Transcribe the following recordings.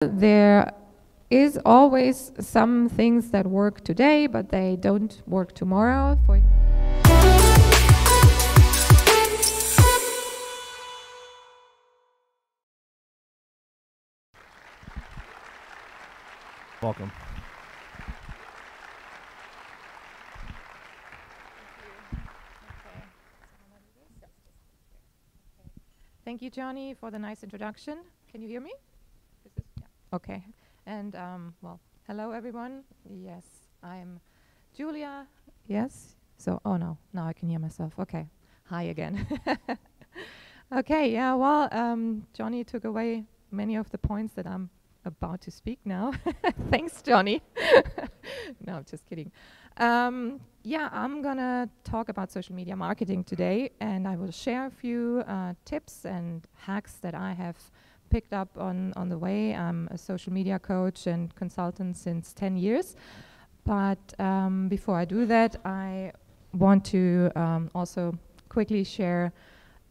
There is always some things that work today, but they don't work tomorrow. Welcome. Thank you, Johnny, for the nice introduction. Can you hear me? Yeah. Okay. And, well, hello, everyone. Yes, I'm Julia. Yes? So, oh, no. Now I can hear myself. Okay. Hi again. Okay, yeah, well, Johnny took away many of the points that I'm about to speak now. Thanks, Johnny. No, I'm just kidding. Yeah, I'm gonna talk about social media marketing today, and I will share a few tips and hacks that I have picked up on the way. I'm a social media coach and consultant since 10 years. But before I do that, I want to also quickly share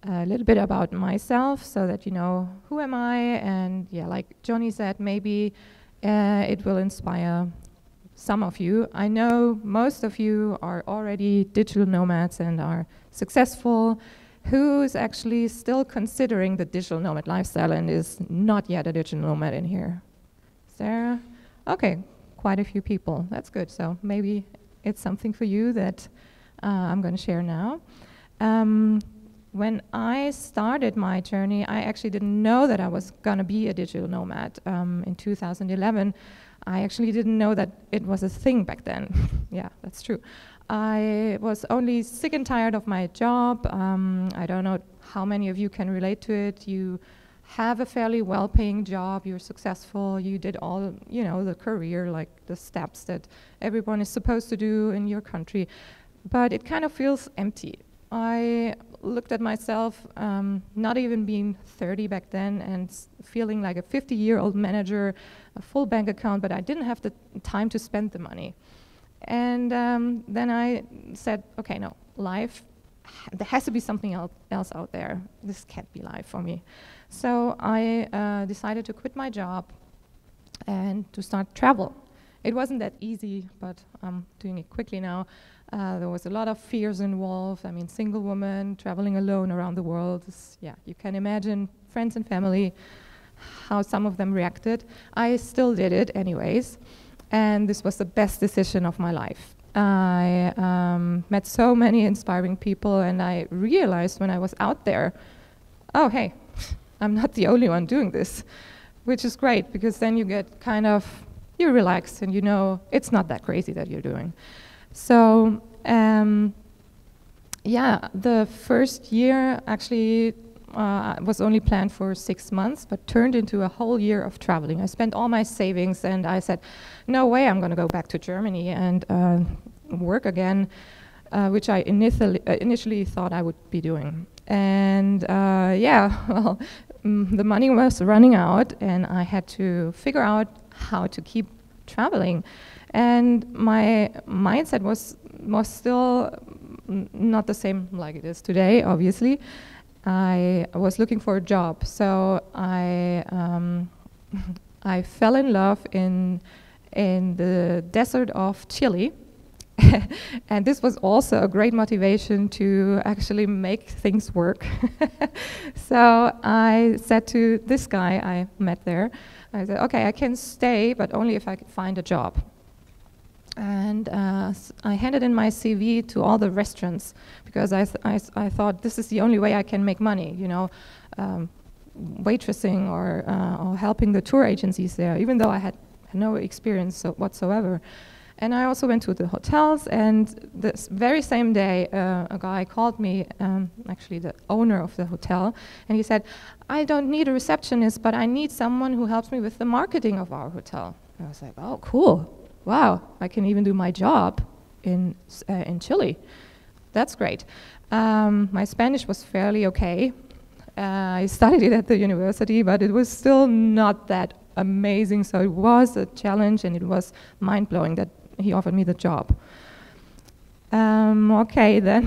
a little bit about myself so that you know who am I, and yeah, like Johnny said, maybe it will inspire some of you. I know most of you are already digital nomads and are successful. Who's actually still considering the digital nomad lifestyle and is not yet a digital nomad in here? Is there? Okay, quite a few people. That's good. So maybe it's something for you that I'm going to share now. When I started my journey, I actually didn't know that I was going to be a digital nomad. In 2011, I actually didn't know that it was a thing back then. Yeah, that's true. I was only sick and tired of my job. I don't know how many of you can relate to it. You have a fairly well-paying job, you're successful, you did all, you know, the career, like the steps that everyone is supposed to do in your country, but it kind of feels empty. I looked at myself, not even being 30 back then, and feeling like a 50-year-old manager, a full bank account, but I didn't have the time to spend the money. And then I said, okay, no, life, there has to be something else out there. This can't be life for me. So I decided to quit my job and to start travel. It wasn't that easy, but I'm doing it quickly now. There was a lot of fears involved. I mean, single woman, traveling alone around the world. Yeah, you can imagine friends and family, how some of them reacted. I still did it anyways, and this was the best decision of my life. I met so many inspiring people, and I realized when I was out there, oh, hey, I'm not the only one doing this, which is great, because then you get kind of, you relax and you know it's not that crazy that you're doing. So, yeah, the first year actually was only planned for 6 months, but turned into a whole year of traveling. I spent all my savings, and I said, no way I'm going to go back to Germany and work again, which I initially thought I would be doing. And yeah, well, the money was running out, and I had to figure out how to keep traveling. And my mindset was still not the same like it is today, obviously. I was looking for a job, so I fell in love in the desert of Chile. And this was also a great motivation to actually make things work. So I said to this guy I met there, I said, okay, I can stay, but only if I can find a job. And I handed in my CV to all the restaurants, because I thought this is the only way I can make money, you know, waitressing or helping the tour agencies there, even though I had no experience whatsoever. And I also went to the hotels, and this very same day, a guy called me, actually the owner of the hotel, and he said, I don't need a receptionist, but I need someone who helps me with the marketing of our hotel. And I was like, oh, cool. Wow, I can even do my job in Chile. That's great. My Spanish was fairly okay. I studied it at the university, but it was still not that amazing, so it was a challenge, and it was mind-blowing that he offered me the job. Okay, then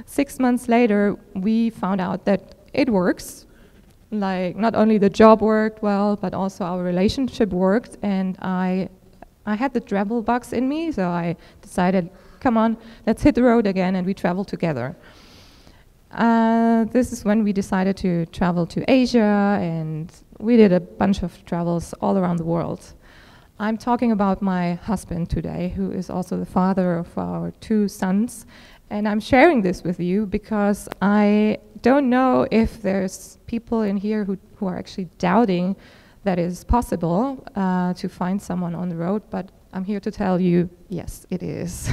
6 months later, we found out that it works. like not only the job worked well, but also our relationship worked. And I had the travel bugs in me, so I decided, come on, let's hit the road again, and we travel together. This is when we decided to travel to Asia, and we did a bunch of travels all around the world. I'm talking about my husband today, who is also the father of our 2 sons. And I'm sharing this with you because I don't know if there's people in here who are actually doubting that it is possible to find someone on the road, but I'm here to tell you, yes, it is.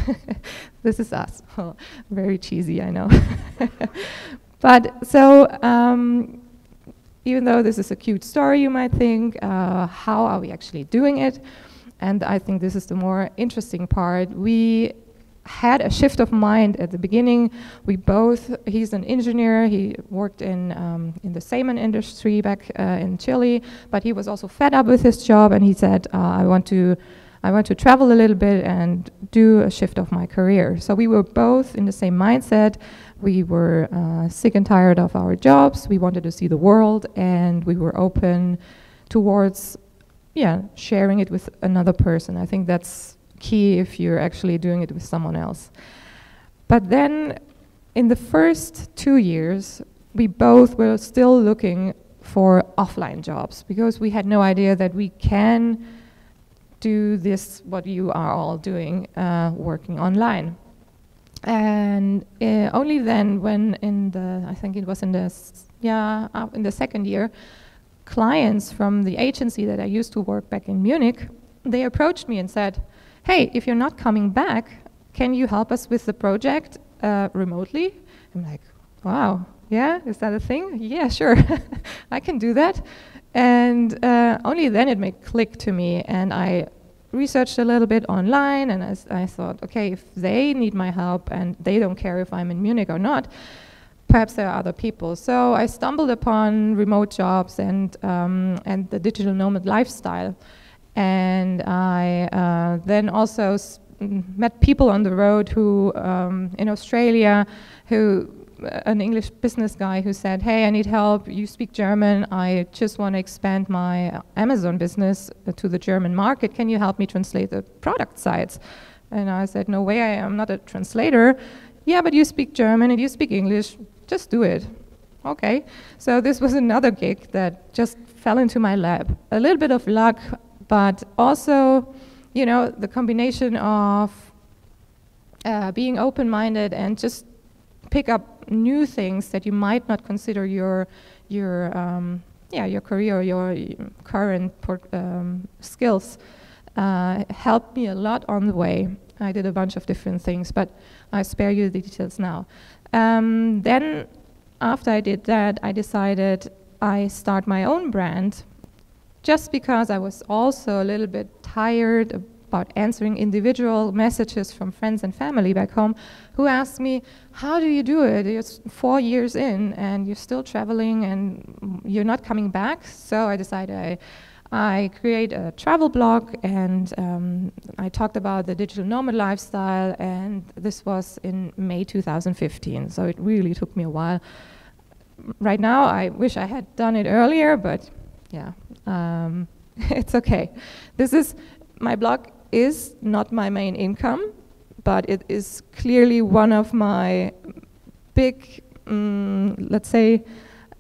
This is us. Oh, very cheesy, I know. But so, even though this is a cute story, you might think, how are we actually doing it? And I think this is the more interesting part. We had a shift of mind at the beginning. He's an engineer, he worked in the salmon industry back in Chile, but he was also fed up with his job, and he said, I want to travel a little bit and do a shift of my career. So we were both in the same mindset. We were sick and tired of our jobs, we wanted to see the world, and we were open towards sharing it with another person. I think that's key if you're actually doing it with someone else. But then in the first 2 years, we both were still looking for offline jobs because we had no idea that we can do this, what you are all doing, working online. And only then, when I think it was in the second year, clients from the agency that I used to work back in Munich, they approached me and said, hey, if you're not coming back, can you help us with the project remotely? I'm like, wow, yeah, is that a thing? Yeah, sure, I can do that. And only then it made click to me, and I researched a little bit online, and I thought, okay, if they need my help and they don't care if I'm in Munich or not, perhaps there are other people. So I stumbled upon remote jobs and the digital nomad lifestyle. And I then also met people on the road who, in Australia, an English business guy who said, hey, I need help, you speak German, I just want to expand my Amazon business to the German market, can you help me translate the product sites? And I said, no way, I am not a translator. Yeah, but you speak German and you speak English, just do it. Okay, so this was another gig that just fell into my lap. A little bit of luck, but also, the combination of being open-minded and just pick up new things that you might not consider your career or your current skills helped me a lot on the way. I did a bunch of different things, but I spare you the details now. Then, after I did that, I decided I start my own brand, just because I was also a little bit tired about answering individual messages from friends and family back home who asked me, how do you do it? It's 4 years in and you're still traveling and you're not coming back. So I decided I create a travel blog, and I talked about the digital nomad lifestyle, and this was in May 2015. So it really took me a while. Right now, I wish I had done it earlier, but yeah, it's okay. My blog is not my main income, but it is clearly one of my big, let's say,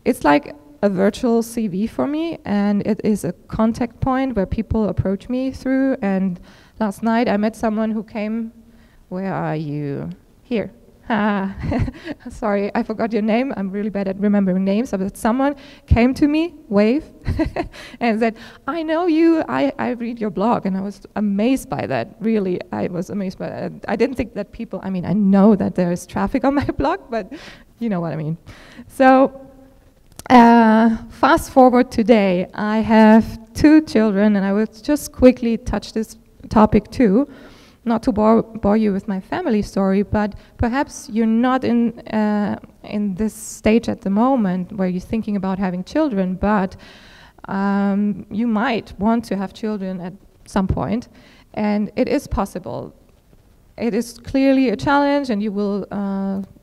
it's like a virtual CV for me, and it is a contact point where people approach me through. And last night I met someone who came, where are you? Here. Sorry, I forgot your name. I'm really bad at remembering names. But someone came to me, wave, and said, I know you, I read your blog. And I was amazed by that, really. I was amazed by that. I didn't think that people, I know that there is traffic on my blog, but you know what I mean. So, fast forward today, I have 2 children, and I will just quickly touch this topic too. Not to bore you with my family story, but perhaps you're not in this stage at the moment where you're thinking about having children, but you might want to have children at some point, and it is possible. It is clearly a challenge, and you will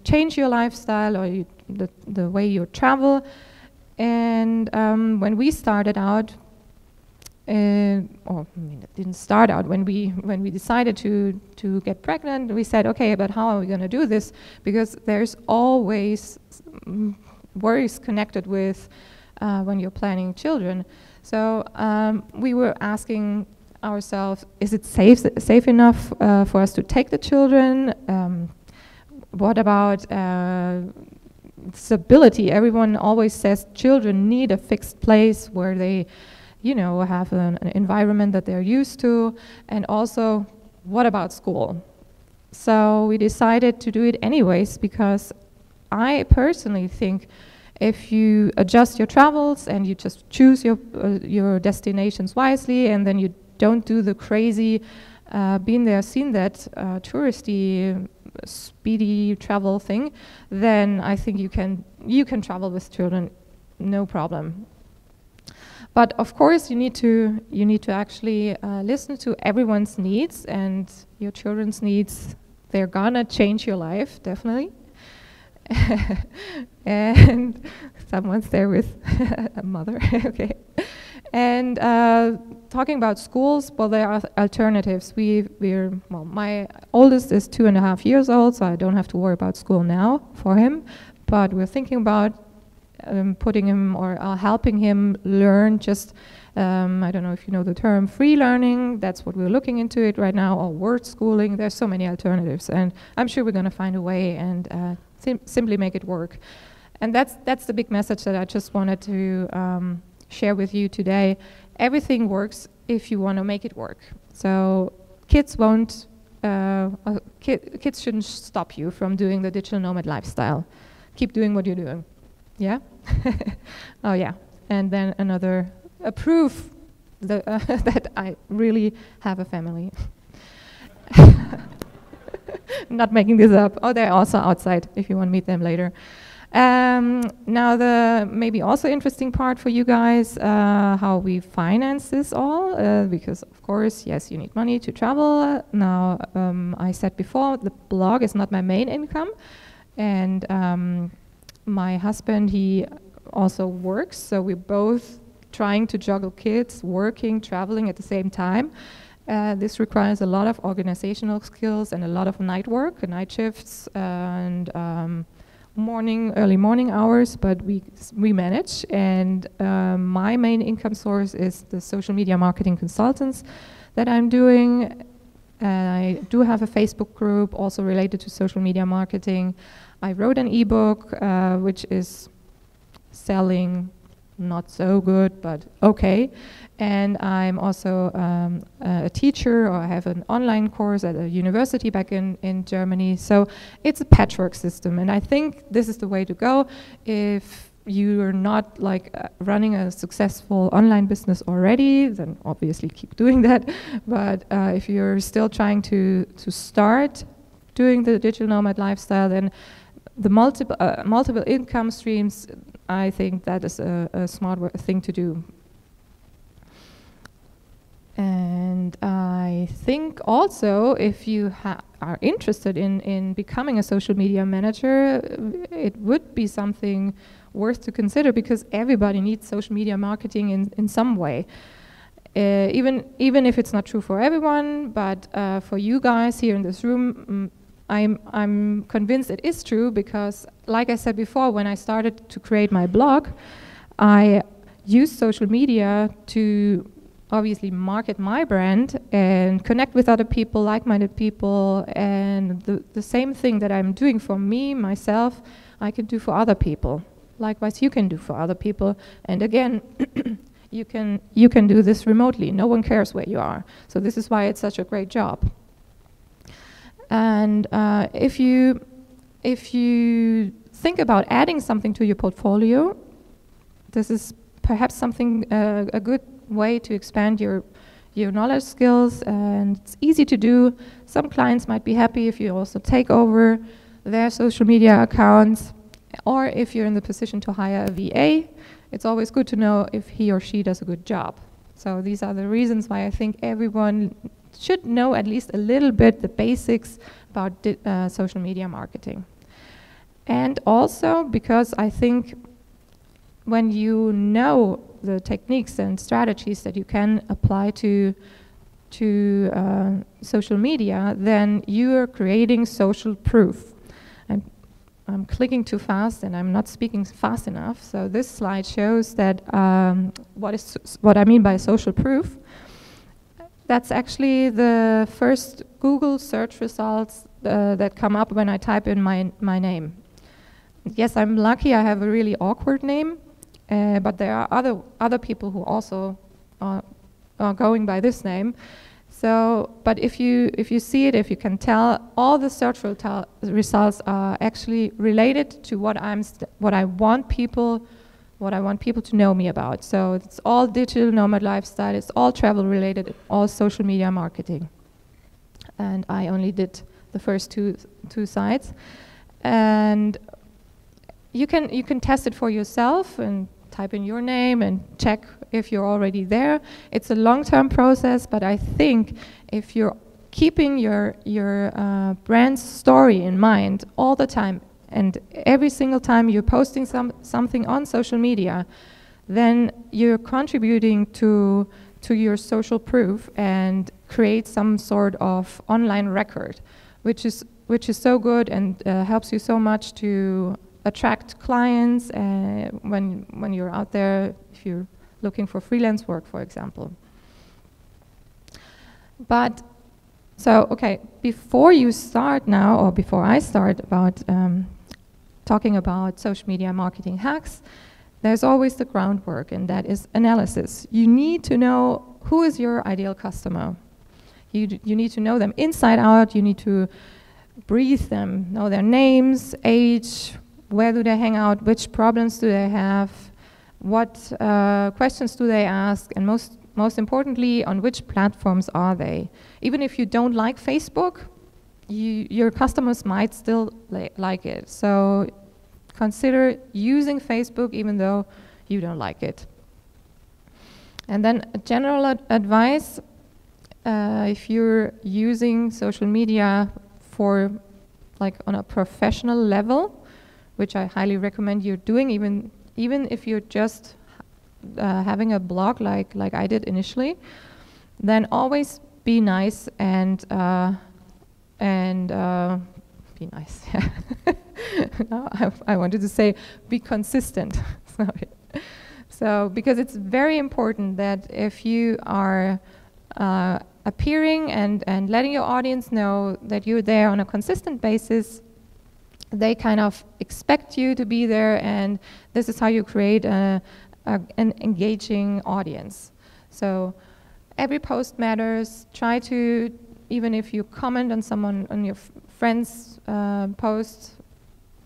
change your lifestyle or the way you travel. And when we started out, or I mean, it didn't start out, when we decided to get pregnant, we said, okay, but how are we going to do this? Because there's always worries connected with when you're planning children. So we were asking ourselves, is it safe enough for us to take the children? What about stability? Everyone always says children need a fixed place where they, you know, have an environment that they're used to. And also, what about school? So we decided to do it anyways, because I personally think if you adjust your travels and you just choose your destinations wisely, and then you don't do the crazy been there, seen that touristy, speedy travel thing, then I think you can travel with children, no problem. But of course, you need to actually listen to everyone's needs, and your children's needs. They're gonna change your life, definitely. And someone's there with a mother. Okay. And talking about schools, well, there are alternatives. Well, my oldest is 2.5 years old, so I don't have to worry about school now for him. But we're thinking about putting him or helping him learn just, I don't know if you know the term, free learning. That's what we're looking into it right now, or word schooling. There's so many alternatives, and I'm sure we're going to find a way and simply make it work. And that's the big message that I just wanted to share with you today. Everything works if you want to make it work. So kids won't, kids shouldn't stop you from doing the digital nomad lifestyle. Keep doing what you're doing. Yeah? Oh yeah. And then another proof that I really have a family. Not making this up. Oh, they're also outside if you want to meet them later. Now the maybe also interesting part for you guys, how we finance this all, because of course, yes, you need money to travel. Now, I said before, the blog is not my main income, and my husband, he also works, so we're both trying to juggle kids, working, traveling at the same time. This requires a lot of organizational skills and a lot of night work, night shifts, and early morning hours, but we manage. And my main income source is the social media marketing consultants that I'm doing. I do have a Facebook group also related to social media marketing. I wrote an ebook which is selling not so good, but okay. And I'm also a teacher, or I have an online course at a university back in Germany. So it's a patchwork system, and I think this is the way to go. If you're not like running a successful online business already, then obviously keep doing that. But if you're still trying to start doing the digital nomad lifestyle, then the multiple income streams, I think that is a smart thing to do. And I think also, if you are interested in becoming a social media manager, it would be something worth to consider, because everybody needs social media marketing in some way. Even if it's not true for everyone, but for you guys here in this room, I'm convinced it is true, because like I said before, when I started to create my blog, I used social media to obviously market my brand and connect with other people, like-minded people, and the same thing that I'm doing for me, myself, I can do for other people. Likewise, you can do for other people. And again, you can do this remotely. No one cares where you are. So this is why it's such a great job. And if you think about adding something to your portfolio, this is perhaps something a good way to expand your knowledge skills, and it's easy to do. Some clients might be happy if you also take over their social media accounts, or if you're in the position to hire a VA, it's always good to know if he or she does a good job. So these are the reasons why I think everyone should know at least a little bit the basics about social media marketing. And also because I think when you know the techniques and strategies that you can apply to social media, then you are creating social proof. I'm clicking too fast and I'm not speaking fast enough. So this slide shows that what I mean by social proof. That's actually the first Google search results that come up when I type in my name. Yes, I'm lucky I have a really awkward name, but there are other people who also are going by this name. So, but if you see it, if you can tell, all the search results are actually related to what I want people to know me about. So it's all digital nomad lifestyle, it's all travel related, all social media marketing. And I only did the first two sites. And you can test it for yourself and type in your name and check if you're already there. It's a long-term process, but I think if you're keeping your brand story in mind all the time, and every single time you're posting something on social media, then you're contributing to your social proof and create some sort of online record, which is so good and helps you so much to attract clients when you're out there, if you're looking for freelance work, for example. But so, okay, before you start now, or before I start about talking about social media marketing hacks, there's always the groundwork, and that is analysis. You need to know who is your ideal customer. You need to know them inside out. You need to breathe them, know their names, age, where do they hang out, which problems do they have, what questions do they ask, and most importantly, on which platforms are they. Even if you don't like Facebook, your customers might still like it. So consider using Facebook even though you don't like it. And then general advice, if you're using social media for like on a professional level, which I highly recommend you're doing, even if you're just having a blog like I did initially, then always be nice and be nice. No, I wanted to say be consistent. Sorry. So because it's very important that if you are appearing and letting your audience know that you're there on a consistent basis, they kind of expect you to be there, and this is how you create an engaging audience. So every post matters. Try to, even if you comment on your friend's post,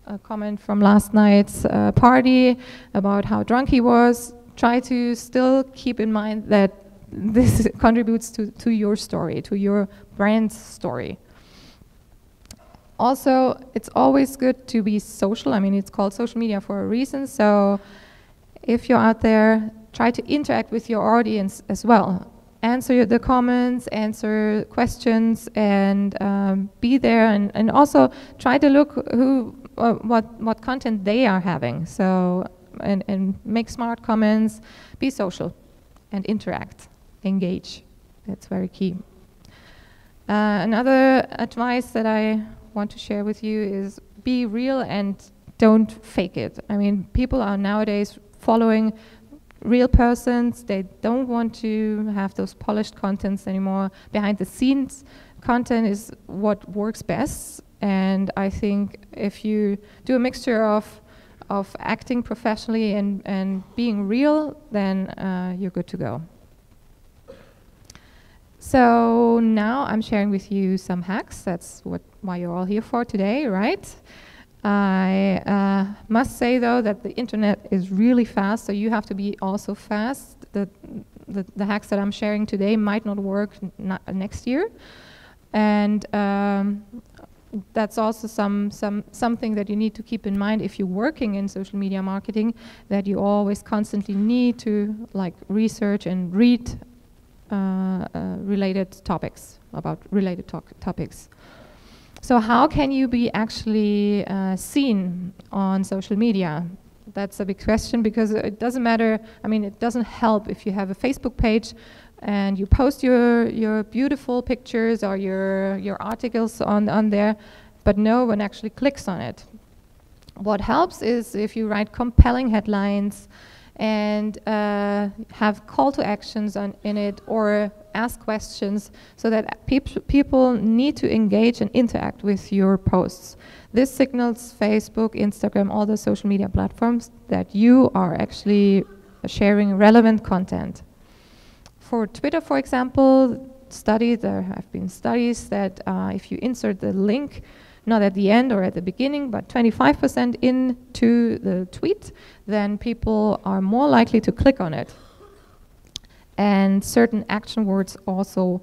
a comment from last night's party about how drunk he was, try to still keep in mind that this contributes to your story, to your brand's story. Also, it's always good to be social. I mean, it's called social media for a reason. So if you're out there, try to interact with your audience as well. Answer the comments, answer questions, and be there. And also try to look what content they are having. So and make smart comments, be social, and interact, engage. That's very key. Another advice that I want to share with you is be real and don't fake it. I mean, people are nowadays following real persons. They don't want to have those polished contents anymore. Behind the scenes content is what works best, and I think if you do a mixture of acting professionally and being real, then you're good to go. So now I'm sharing with you some hacks. That's why you're all here for today, right? I must say though that the internet is really fast, so you have to be also fast. The hacks that I'm sharing today might not work next year, and that's also something that you need to keep in mind if you're working in social media marketing, that you always constantly need to like research and read related topics, about related topics. So how can you be actually seen on social media? That's a big question, because it doesn't matter. I mean, it doesn't help if you have a Facebook page and you post your beautiful pictures or your articles on there, but no one actually clicks on it. What helps is if you write compelling headlines and have call to actions in it, or ask questions, so that people need to engage and interact with your posts. This signals Facebook, Instagram, all the social media platforms that you are actually sharing relevant content. For Twitter, for example, there have been studies that if you insert the link, not at the end or at the beginning, but 25% into the tweet, then people are more likely to click on it. And certain action words also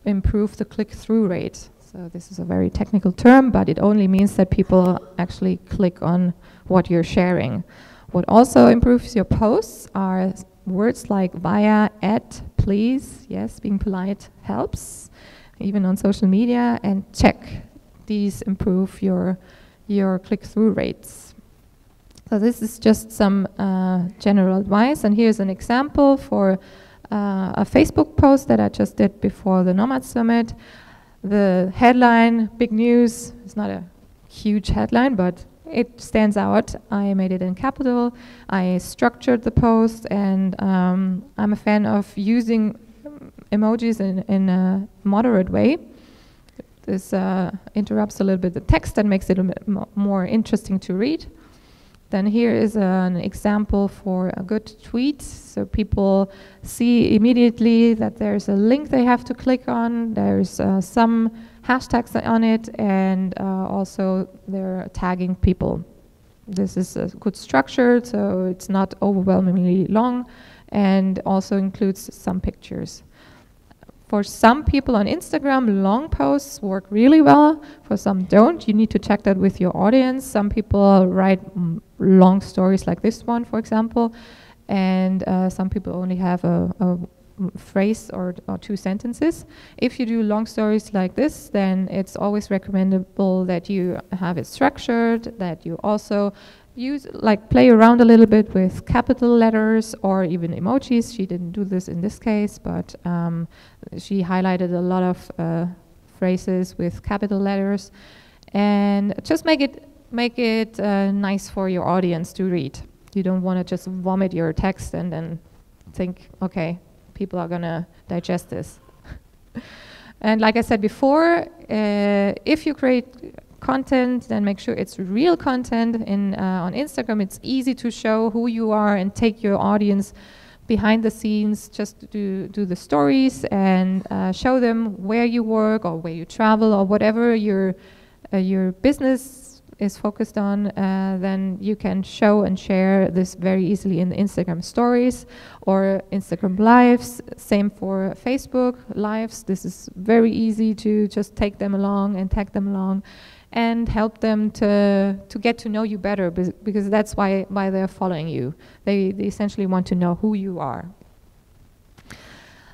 improve the click-through rate. So this is a very technical term, but it only means that people actually click on what you're sharing. What also improves your posts are words like via, at, please. Yes, being polite helps, even on social media, and check. These improve your click-through rates. So this is just some general advice, and here's an example for a Facebook post that I just did before the Nomad Summit. The headline, big news. It's not a huge headline, but it stands out. I made it in capital. I structured the post, and I'm a fan of using emojis in a moderate way. This interrupts a little bit the text and makes it a bit more interesting to read. Then here is an example for a good tweet. So people see immediately that there's a link they have to click on. There's some hashtags on it, and also they're tagging people. This is a good structure, so it's not overwhelmingly long, and also includes some pictures. For some people on Instagram, long posts work really well. For some don't. You need to check that with your audience. Some people write long stories like this one, for example, and some people only have a phrase or 2 sentences. If you do long stories like this, then it's always recommendable that you have it structured, that you also play around a little bit with capital letters or even emojis. She didn't do this in this case, but she highlighted a lot of phrases with capital letters, and just make it nice for your audience to read. You don't want to just vomit your text and then think, okay, people are gonna digest this. And like I said before, if you create content, then make sure it's real content. On Instagram, it's easy to show who you are and take your audience behind the scenes. Just do the stories and show them where you work or where you travel or whatever your business is focused on. Then you can show and share this very easily in the Instagram stories or Instagram lives. Same for Facebook lives. This is very easy to just take them along and tag them along and help them to get to know you better, because that's why they're following you. They essentially want to know who you are.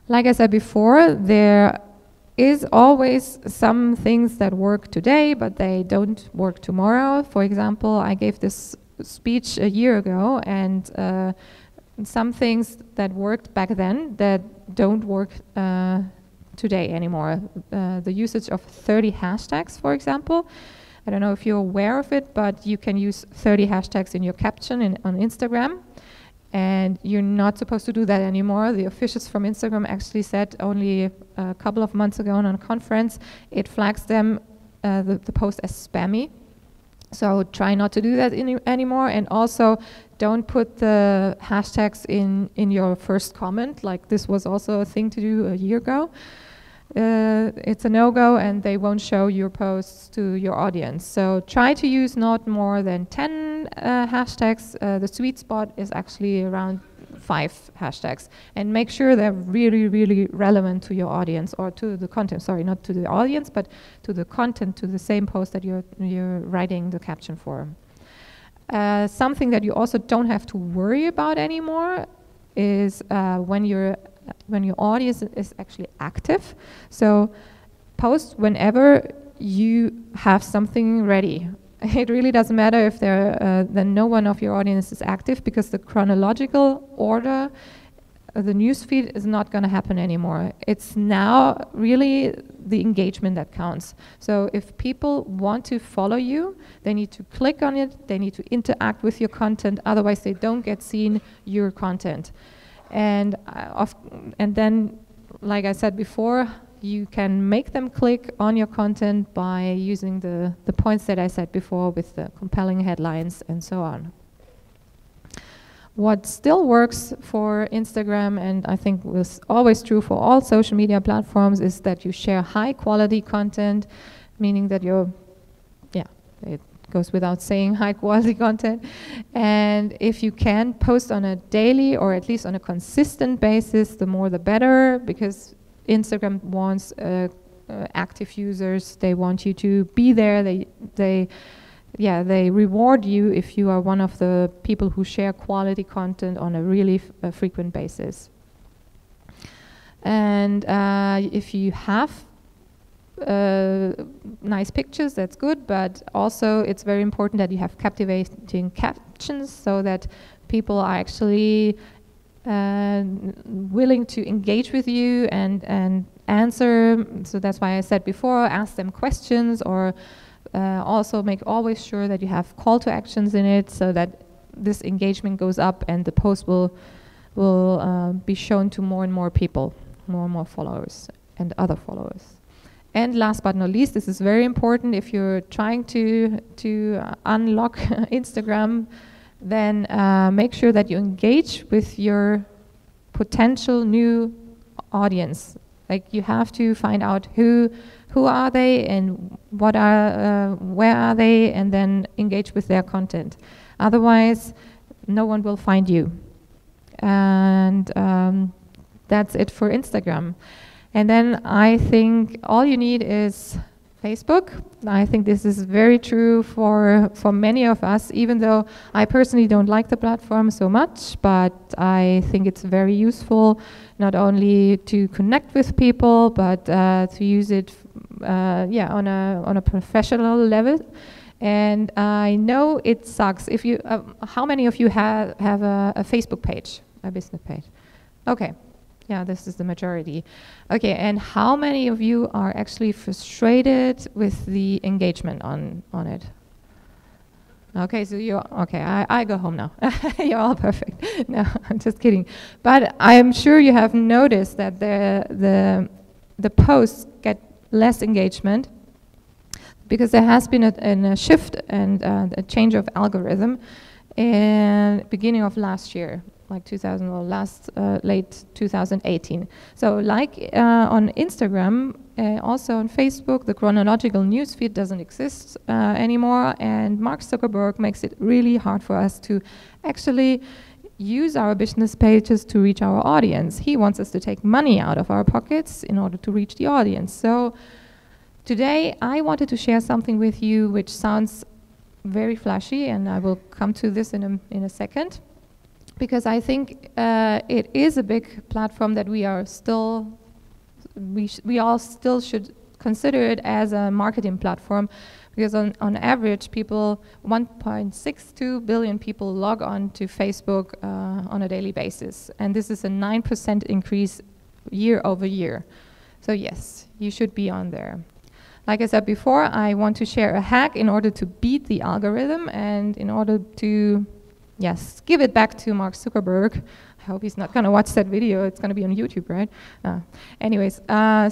Like I said before, there is always some things that work today, but they don't work tomorrow. For example, I gave this speech a year ago, and some things that worked back then that don't work today anymore. The usage of 30 hashtags, for example. I don't know if you're aware of it, but you can use 30 hashtags in your caption on Instagram. And you're not supposed to do that anymore. The officials from Instagram actually said only a couple of months ago on a conference, it flags them, the post as spammy. So try not to do that anymore. And also don't put the hashtags in your first comment. Like this was also a thing to do a year ago. It's a no-go, and they won't show your posts to your audience. So try to use not more than 10 hashtags. The sweet spot is actually around 5 hashtags. And make sure they're really, really relevant to your audience, or to the content. Sorry, not to the audience, but to the content, to the same post that you're writing the caption for. Something that you also don't have to worry about anymore is when your audience is actually active. So post whenever you have something ready. it really doesn't matter if then no one of your audience is active, because the chronological order, the newsfeed is not going to happen anymore. It's now really the engagement that counts. So if people want to follow you, they need to click on it, they need to interact with your content, otherwise they don't get seen your content. And then, like I said before, you can make them click on your content by using the points that I said before with the compelling headlines and so on. What still works for Instagram, and I think was always true for all social media platforms, is that you share high quality content, meaning that it goes without saying, high quality content. And if you can post on a daily or at least on a consistent basis, the more the better, because Instagram wants active users. They want you to be there. They reward you if you are one of the people who share quality content on a really frequent basis. And if you have nice pictures, that's good, but also it's very important that you have captivating captions so that people are actually willing to engage with you and answer. So that's why I said before, ask them questions, or also make always sure that you have call to actions in it, so that this engagement goes up and the post will be shown to more and more people, more and more followers and other followers. And last but not least, this is very important, if you're trying to unlock Instagram, then make sure that you engage with your potential new audience. Like, you have to find out who are they and where are they, and then engage with their content. Otherwise, no one will find you. And that's it for Instagram. And then I think all you need is Facebook. I think this is very true for many of us, even though I personally don't like the platform so much, but I think it's very useful, not only to connect with people, but to use it on a professional level. And I know it sucks. If you, how many of you have a Facebook page, a business page? Okay. Yeah, this is the majority. Okay, and how many of you are actually frustrated with the engagement on it? Okay, so you're, okay, I go home now. You're all perfect. No, I'm just kidding. But I'm sure you have noticed that the posts get less engagement, because there has been a shift and a change of algorithm in beginning of last year. Like late 2018. So like on Instagram, also on Facebook, the chronological newsfeed doesn't exist anymore, and Mark Zuckerberg makes it really hard for us to actually use our business pages to reach our audience. He wants us to take money out of our pockets in order to reach the audience. So today I wanted to share something with you which sounds very flashy, and I will come to this in a second. Because I think it is a big platform that we all still should consider it as a marketing platform, because on average, 1.62 billion people log on to Facebook on a daily basis, and this is a 9% increase year over year. So yes, you should be on there. Like I said before, I want to share a hack in order to beat the algorithm and in order to give it back to Mark Zuckerberg. I hope he's not going to watch that video. It's going to be on YouTube, right? Anyways,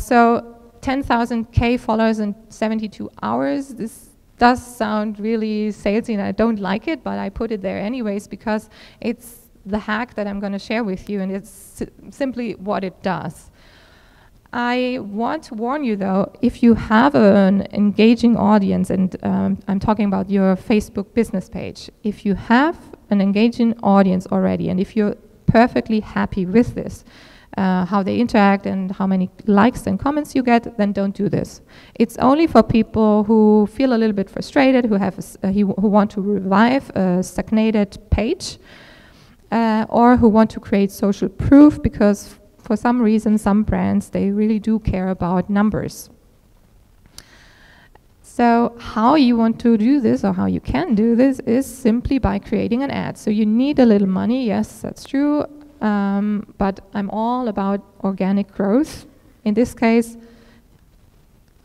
so 10,000 followers in 72 hours. This does sound really salesy, and I don't like it, but I put it there anyways because it's the hack that I'm going to share with you, and it's simply what it does. I want to warn you, though, if you have an engaging audience, and I'm talking about your Facebook business page, if you have an engaging audience already, and if you're perfectly happy with this, how they interact and how many likes and comments you get, then don't do this. It's only for people who feel a little bit frustrated, who want to revive a stagnated page, or who want to create social proof, because for some reason, some brands, they really do care about numbers. So how you want to do this, or how you can do this, is simply by creating an ad. So you need a little money, yes, that's true, but I'm all about organic growth. In this case,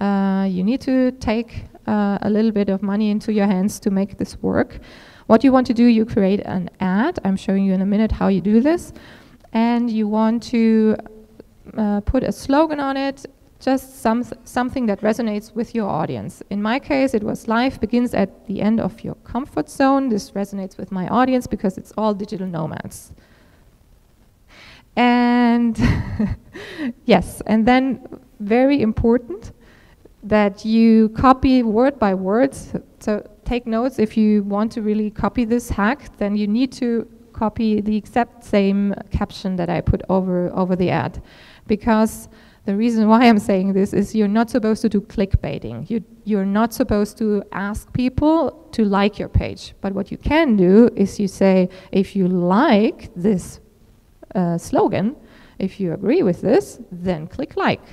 you need to take a little bit of money into your hands to make this work. What you want to do, you create an ad. I'm showing you in a minute how you do this. And you want to put a slogan on it, just something that resonates with your audience. In my case, it was life begins at the end of your comfort zone. This resonates with my audience because it's all digital nomads. And yes, and then very important that you copy word by word. So take notes. If you want to really copy this hack, then you need to copy the exact same caption that I put over the ad, because the reason why I'm saying this is you're not supposed to do clickbaiting. You're not supposed to ask people to like your page. But what you can do is you say, if you like this slogan, if you agree with this, then click like.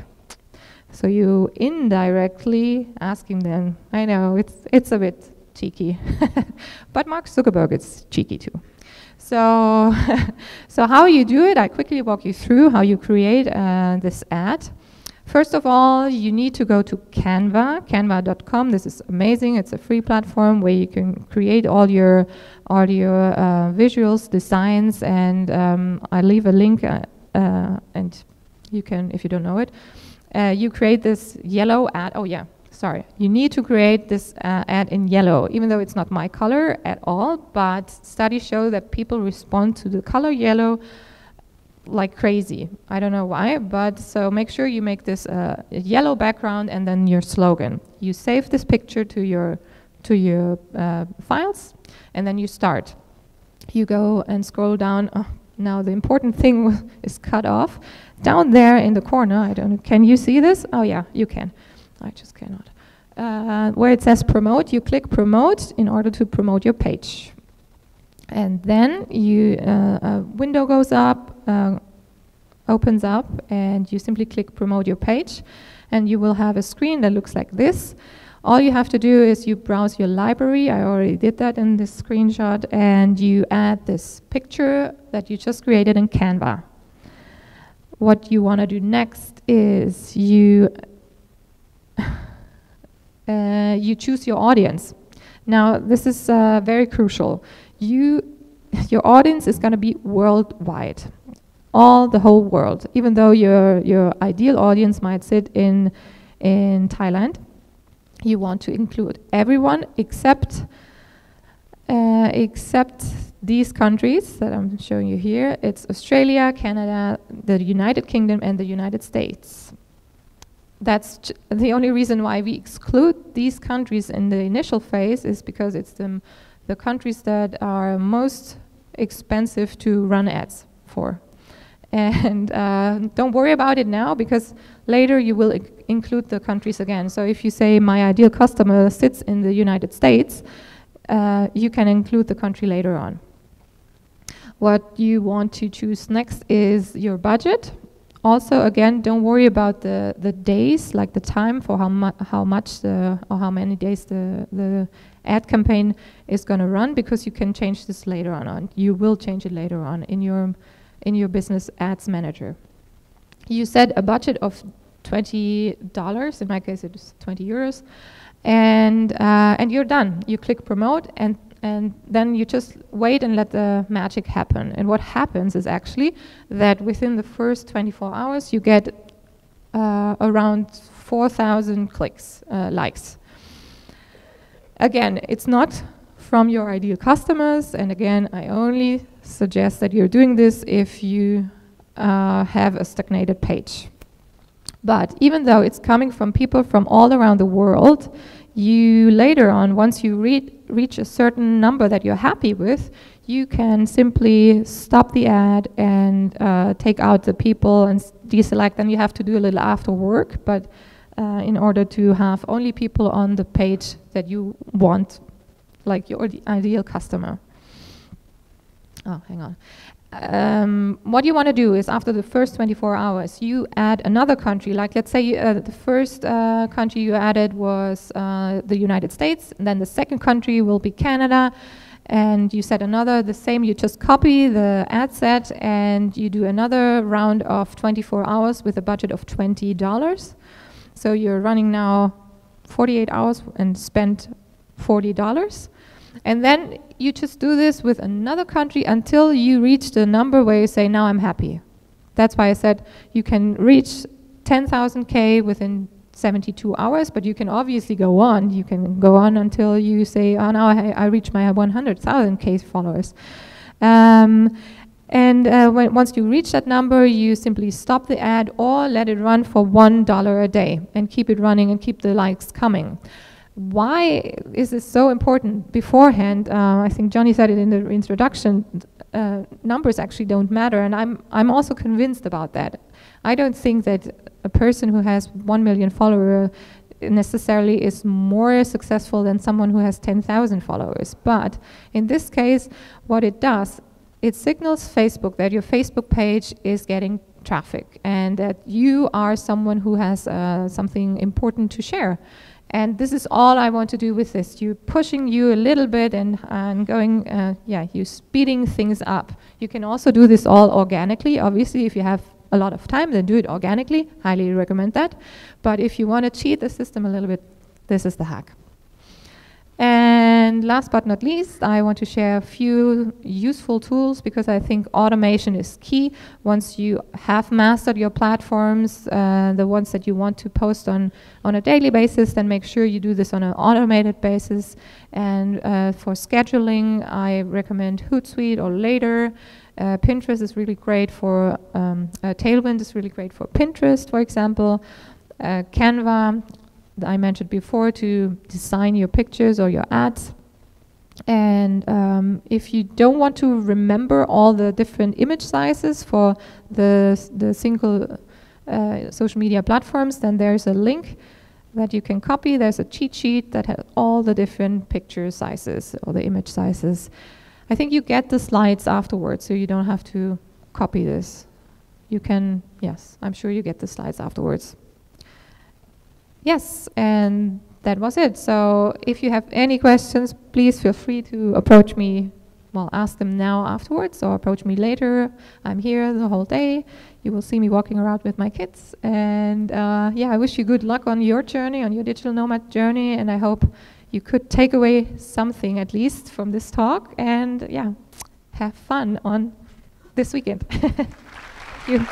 So you indirectly asking them. I know it's a bit cheeky, but Mark Zuckerberg is cheeky too. So, so how you do it, I quickly walk you through how you create this ad. First of all, you need to go to Canva, canva.com. This is amazing. It's a free platform where you can create all your visuals, designs, and I leave a link, and you can, if you don't know it, you create this yellow ad. Oh yeah. Sorry, you need to create this ad in yellow, even though it's not my color at all, but studies show that people respond to the color yellow like crazy. I don't know why, but so make sure you make this a yellow background and then your slogan. You save this picture to your files, and then you start. You go and scroll down. Oh, now the important thing is cut off. Down there in the corner, I don't know, can you see this? Oh yeah, you can. I just cannot. Where it says promote, you click promote in order to promote your page. And then a window goes up, opens up, and you simply click promote your page. And you will have a screen that looks like this. All you have to do is you browse your library. I already did that in this screenshot. And you add this picture that you just created in Canva. What you want to do next is you choose your audience. Now, this is very crucial. Your audience is going to be worldwide, the whole world. Even though your ideal audience might sit in Thailand, you want to include everyone except these countries that I'm showing you here. It's Australia, Canada, the United Kingdom, and the United States. That's the only reason why we exclude these countries in the initial phase is because it's the countries that are most expensive to run ads for. And don't worry about it now, because later you will include the countries again. So if you say my ideal customer sits in the United States, you can include the country later on. What you want to choose next is your budget. Also, again, don't worry about the days, like the time for how many days the ad campaign is going to run, because you can change this later on. You will change it later on in your business ads manager. You set a budget of $20. In my case, it is 20 euros, and you're done. You click promote, and then you just wait and let the magic happen. And what happens is actually that within the first 24 hours, you get around 4,000 clicks, likes. Again, it's not from your ideal customers. And again, I only suggest that you're doing this if you have a stagnated page. But even though it's coming from people from all around the world, you later on, once you reach a certain number that you're happy with, you can simply stop the ad and take out the people and deselect. And you have to do a little after work, but in order to have only people on the page that you want, like your ideal customer. Oh, hang on. what you want to do is after the first 24 hours, you add another country. Like let's say the first country you added was the United States, and then the second country will be Canada, and you set another, the same, you just copy the ad set and you do another round of 24 hours with a budget of $20. So you're running now 48 hours and spent $40. And then you just do this with another country until you reach the number where you say, now I'm happy. That's why I said you can reach 10,000 K within 72 hours, but you can obviously go on. You can go on until you say, oh, now I reach my 100,000 K followers. Once you reach that number, you simply stop the ad or let it run for $1 a day and keep it running and keep the likes coming. Why is this so important beforehand? I think Johnny said it in the introduction. Numbers actually don't matter, and I'm also convinced about that. I don't think that a person who has 1 million followers necessarily is more successful than someone who has 10,000 followers. But in this case, what it does, it signals Facebook that your Facebook page is getting traffic and that you are someone who has something important to share. And this is all I want to do with this. You're pushing you a little bit and going, you're speeding things up. You can also do this all organically. Obviously, if you have a lot of time, then do it organically. Highly recommend that. But if you want to cheat the system a little bit, this is the hack. And last but not least, I want to share a few useful tools because I think automation is key. Once you have mastered your platforms, the ones that you want to post on a daily basis, then make sure you do this on an automated basis. And for scheduling, I recommend Hootsuite or Later. Pinterest is really great for, Tailwind is really great for Pinterest, for example. Canva, I mentioned before, to design your pictures or your ads. And if you don't want to remember all the different image sizes for the single social media platforms, then there's a link that you can copy. There's a cheat sheet that has all the different picture sizes or the image sizes. I think you get the slides afterwards, so you don't have to copy this. You can, yes, I'm sure you get the slides afterwards. Yes, and that was it. So if you have any questions, please feel free to approach me. Well, ask them now afterwards or approach me later. I'm here the whole day. You will see me walking around with my kids. And I wish you good luck on your journey, on your digital nomad journey. And I hope you could take away something at least from this talk. And have fun on this weekend. Thank you.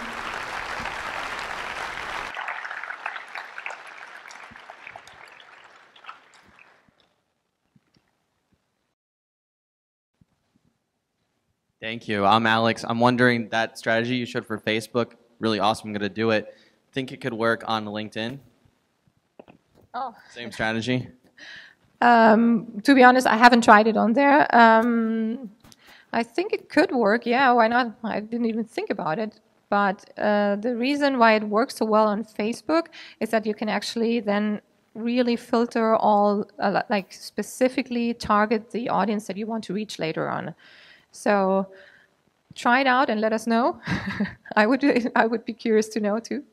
Thank you. I'm Alex. I'm wondering, that strategy you showed for Facebook, really awesome. I'm going to do it. Think it could work on LinkedIn? Oh. Same strategy? To be honest, I haven't tried it on there. I think it could work. Yeah, why not? I didn't even think about it. But the reason why it works so well on Facebook is that you can actually then really filter all, like specifically target the audience that you want to reach later on. So try it out and let us know. I would be curious to know too.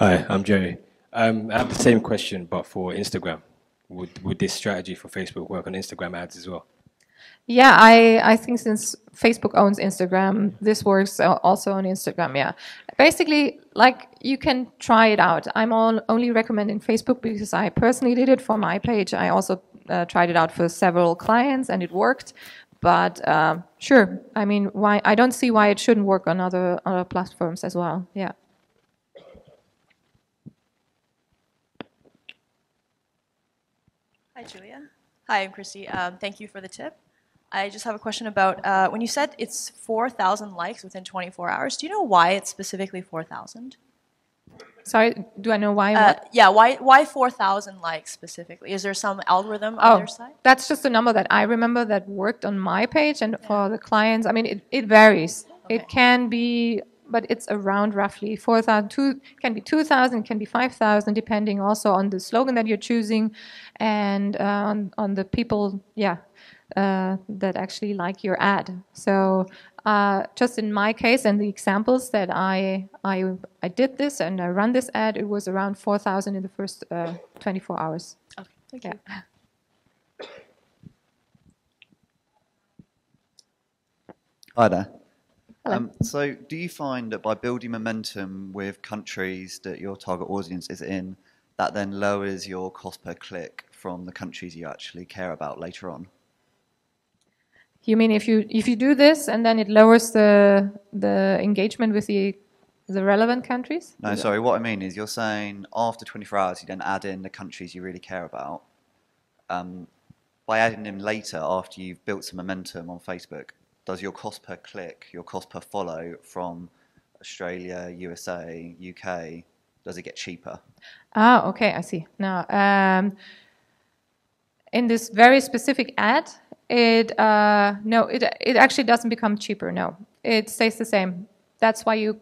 Hi, I'm Jerry. I have the same question, but for Instagram. Would this strategy for Facebook work on Instagram ads as well? Yeah, I think since Facebook owns Instagram, this works also on Instagram, yeah. Basically, like, you can try it out. I'm only recommending Facebook because I personally did it for my page. I also tried it out for several clients and it worked. But sure, I mean, why? I don't see why it shouldn't work on other platforms as well, yeah. Hi, Julia. Hi, I'm Christy. Thank you for the tip. I just have a question about when you said it's 4,000 likes within 24 hours. Do you know why it's specifically 4,000? Sorry, do I know why? Yeah, why 4,000 likes specifically? Is there some algorithm on their side? That's just a number that I remember that worked on my page, and for the clients, I mean, it varies. Okay. It can be, but it's around roughly 4,000. Can be 2,000, can be 5,000, depending also on the slogan that you're choosing and on the people, yeah. that actually like your ad. So just in my case and the examples that I did this and I run this ad, it was around 4,000 in the first 24 hours. Okay, thank you. Hi there. Hello. So do you find that by building momentum with countries that your target audience is in, that then lowers your cost per click from the countries you actually care about later on? You mean if you do this and then it lowers the engagement with the relevant countries? No, sorry, what I mean is you're saying after 24 hours you then add in the countries you really care about. By adding them later after you've built some momentum on Facebook, does your cost per click, your cost per follow from Australia, USA, UK, does it get cheaper? Ah, okay, I see. Now, in this very specific ad, it actually doesn't become cheaper. No, it stays the same. That's why you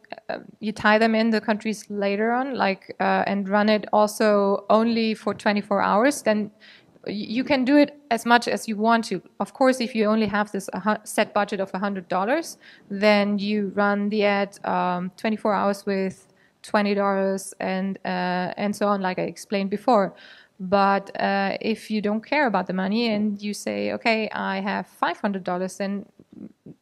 tie them in the countries later on, and run it also only for 24 hours. Then you can do it as much as you want to. Of course, if you only have this set budget of $100, then you run the ad 24 hours with $20 and so on, like I explained before. But if you don't care about the money and you say, okay, I have $500, then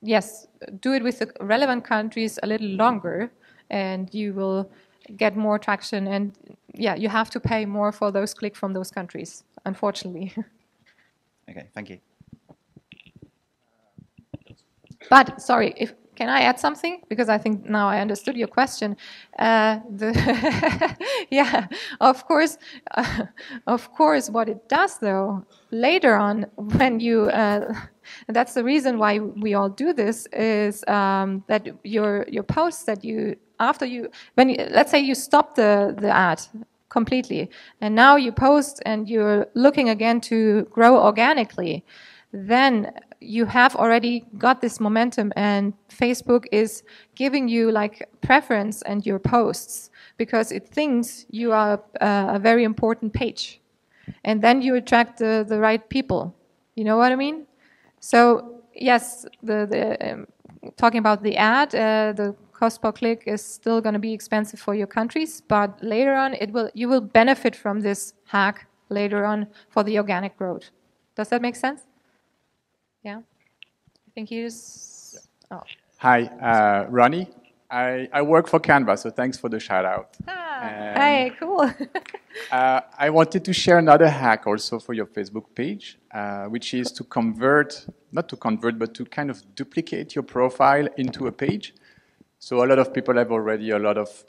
yes, do it with the relevant countries a little longer, and you will get more traction. And yeah, you have to pay more for those clicks from those countries, unfortunately. Okay, thank you. But sorry, can I add something? Because I think now I understood your question. Yeah, of course, what it does though, later on when you, and that's the reason why we all do this, is that your posts that you, let's say you stop the ad completely, and now you post and you're looking again to grow organically, then you have already got this momentum, and Facebook is giving you like preference and your posts because it thinks you are a very important page, and then you attract the right people. You know what I mean? So yes, talking about the ad, the cost per click is still going to be expensive for your countries, but later on you will benefit from this hack later on for the organic growth. Does that make sense? Yeah, I think he's. Oh. Hi, Ronnie. I work for Canva, so thanks for the shout out. Hey, cool. I wanted to share another hack also for your Facebook page, which is to not to convert, but to kind of duplicate your profile into a page. So a lot of people have already a lot of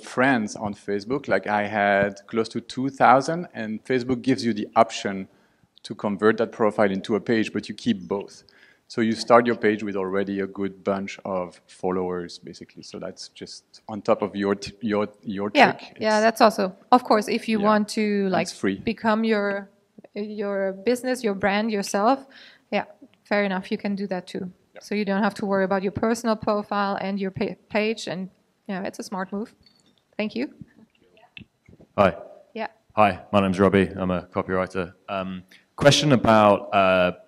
friends on Facebook. Like I had close to 2,000, and Facebook gives you the option to convert that profile into a page, but you keep both. So you start your page with already a good bunch of followers, basically. So that's just on top of your trick. Yeah, that's also, of course, if you want to like become your business, your brand yourself. Yeah, fair enough. You can do that too. Yeah. So you don't have to worry about your personal profile and your page. And yeah, it's a smart move. Thank you. Hi. Yeah. Hi, my name's Robbie. I'm a copywriter. Question about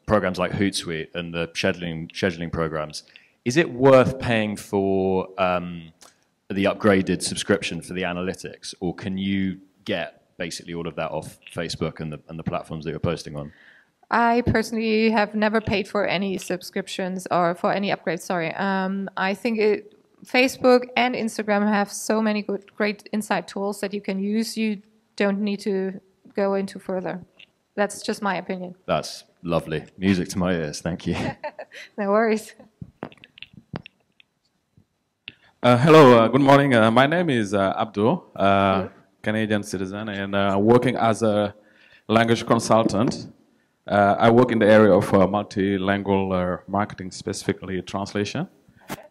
programs like Hootsuite and the scheduling programs. Is it worth paying for the upgraded subscription for the analytics, or can you get basically all of that off Facebook and the platforms that you're posting on? I personally have never paid for any subscriptions or for any upgrades. Sorry. I think Facebook and Instagram have so many great insight tools that you can use. You don't need to go into further. That's just my opinion. That's lovely. Music to my ears. Thank you. No worries. Hello, good morning. My name is Abdul, Canadian citizen, and working as a language consultant. I work in the area of multilingual marketing, specifically translation.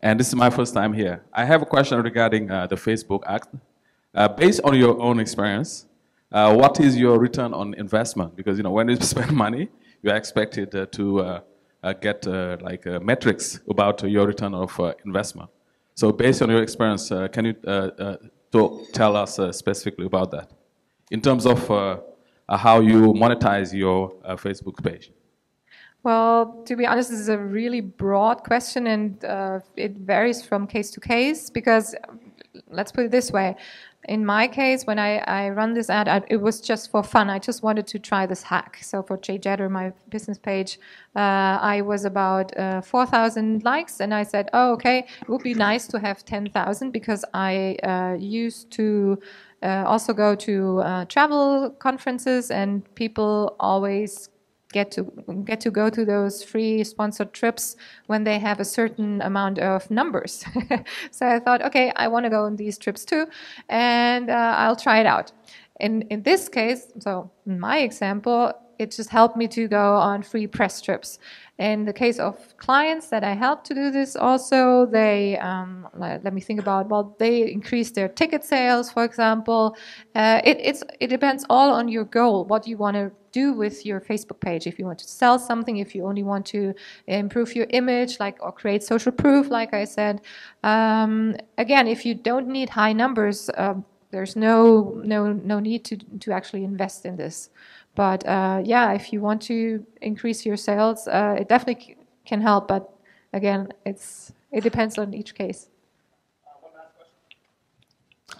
And this is my first time here. I have a question regarding the Facebook Act. Based on your own experience, what is your return on investment? Because when you spend money, you are expected to get metrics about your return of investment. So based on your experience, can you tell us specifically about that? In terms of how you monetize your Facebook page. Well, to be honest, this is a really broad question, and it varies from case to case, because let's put it this way. In my case, when I run this ad, it was just for fun. I just wanted to try this hack. So for JJetter, my business page, I was about 4,000 likes, and I said, oh, okay, it would be nice to have 10,000, because I used to also go to travel conferences, and people always get to go to those free sponsored trips when they have a certain amount of numbers. So I thought, okay, I want to go on these trips too, and I'll try it out. In this case, so in my example, it just helped me to go on free press trips. In the case of clients that I help to do this also, they, let me think about, well, they increase their ticket sales, for example. It depends all on your goal, what you want to do with your Facebook page. If you want to sell something, if you only want to improve your image, or create social proof, like I said. Again, if you don't need high numbers, there's no need to actually invest in this. But yeah, if you want to increase your sales, it definitely can help. But again, it depends on each case.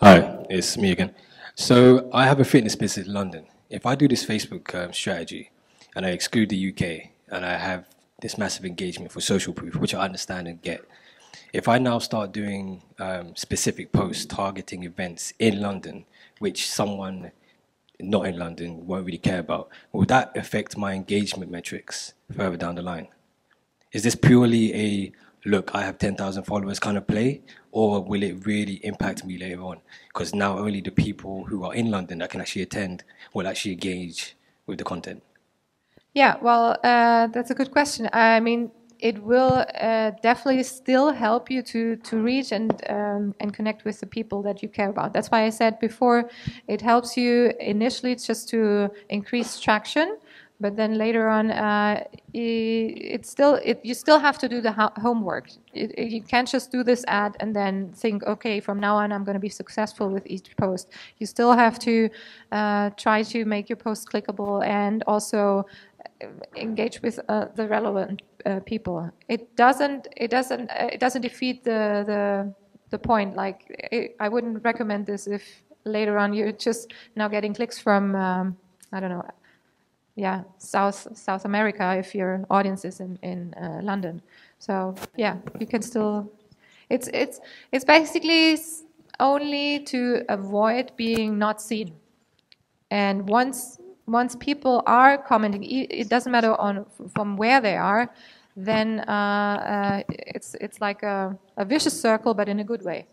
Hi, it's me again. So I have a fitness business in London. If I do this Facebook strategy and I exclude the UK and I have this massive engagement for social proof, which I understand and get, if I now start doing specific posts targeting events in London, which someone not in London won't really care about, will that affect my engagement metrics further down the line? Is this purely a, look, I have 10,000 followers kind of play, or will it really impact me later on? Because now only the people who are in London that can actually attend will actually engage with the content. Yeah, well, that's a good question. I mean, it will definitely still help you to reach and connect with the people that you care about. That's why I said before, it helps you initially just to increase traction, but then later on, you still have to do the homework. You can't just do this ad and then think, okay, from now on I'm going to be successful with each post. You still have to try to make your post clickable and also engage with the relevant people. It doesn't defeat the point. I wouldn't recommend this if later on you're just now getting clicks from I don't know, yeah, South America if your audience is in London. So yeah, you can still. It's basically only to avoid being not seen. And once people are commenting, it doesn't matter from where they are, then it's like a vicious circle, but in a good way.